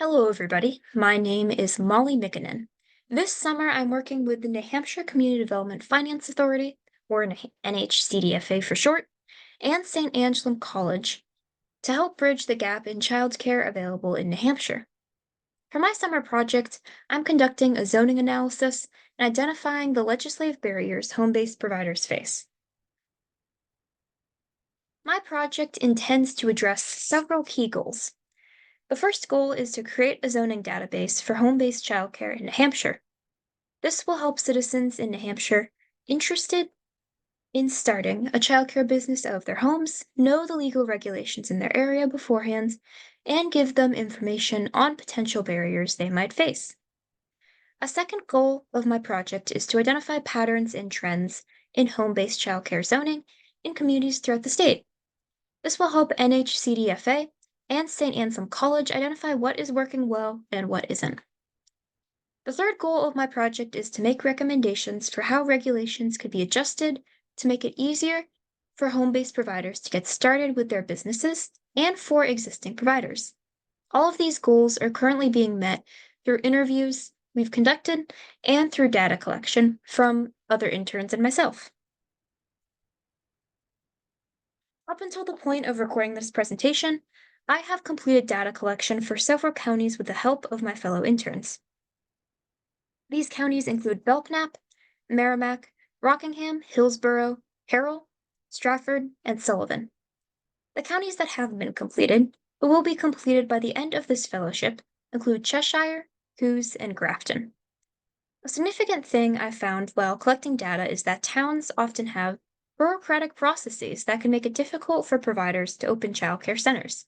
Hello, everybody. My name is Molly Mikkonen. This summer, I'm working with the New Hampshire Community Development Finance Authority, or NHCDFA for short, and St. Anselm College to help bridge the gap in childcare available in New Hampshire. For my summer project, I'm conducting a zoning analysis and identifying the legislative barriers home-based providers face. My project intends to address several key goals. The first goal is to create a zoning database for home-based childcare in New Hampshire. This will help citizens in New Hampshire interested in starting a childcare business out of their homes know the legal regulations in their area beforehand and give them information on potential barriers they might face. A second goal of my project is to identify patterns and trends in home-based childcare zoning in communities throughout the state. This will help NHCDFA and St. Anselm College identify what is working well and what isn't. The third goal of my project is to make recommendations for how regulations could be adjusted to make it easier for home-based providers to get started with their businesses and for existing providers. All of these goals are currently being met through interviews we've conducted and through data collection from other interns and myself. Up until the point of recording this presentation, I have completed data collection for several counties with the help of my fellow interns. These counties include Belknap, Merrimack, Rockingham, Hillsborough, Harrell, Stratford, and Sullivan. The counties that have been completed, but will be completed by the end of this fellowship, include Cheshire, Coos, and Grafton. A significant thing I found while collecting data is that towns often have bureaucratic processes that can make it difficult for providers to open childcare centers.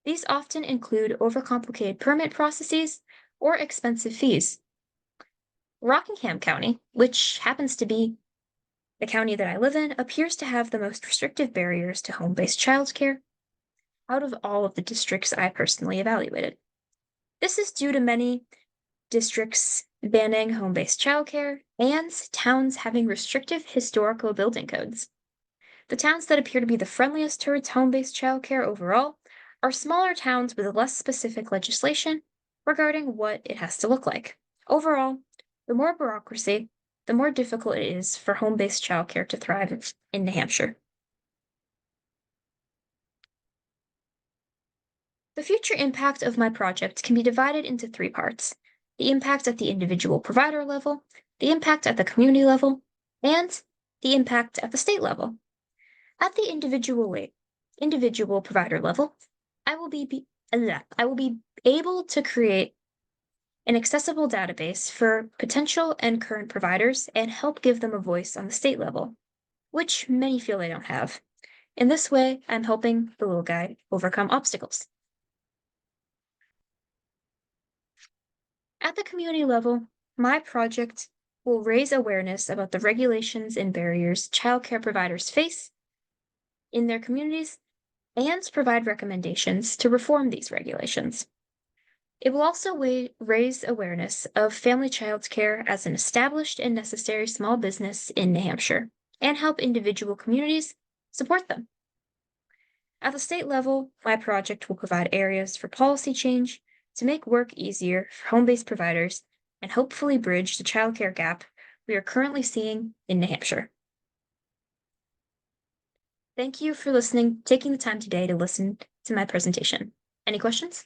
These often include overcomplicated permit processes or expensive fees. Rockingham County, which happens to be the county that I live in, appears to have the most restrictive barriers to home-based childcare out of all of the districts I personally evaluated. This is due to many districts banning home-based childcare and towns having restrictive historical building codes. The towns that appear to be the friendliest towards home-based childcare overall are smaller towns with less specific legislation regarding what it has to look like. Overall, the more bureaucracy, the more difficult it is for home-based childcare to thrive in New Hampshire. The future impact of my project can be divided into three parts: the impact at the individual provider level, the impact at the community level, and the impact at the state level. At the individual provider level, I will be able to create an accessible database for potential and current providers and help give them a voice on the state level, which many feel they don't have. In this way, I'm helping the little guy overcome obstacles. At the community level, my project will raise awareness about the regulations and barriers childcare providers face in their communities and provide recommendations to reform these regulations. It will also raise awareness of family child care as an established and necessary small business in New Hampshire and help individual communities support them. At the state level, my project will provide areas for policy change to make work easier for home-based providers and hopefully bridge the childcare gap we are currently seeing in New Hampshire. Thank you for taking the time today to listen to my presentation. Any questions?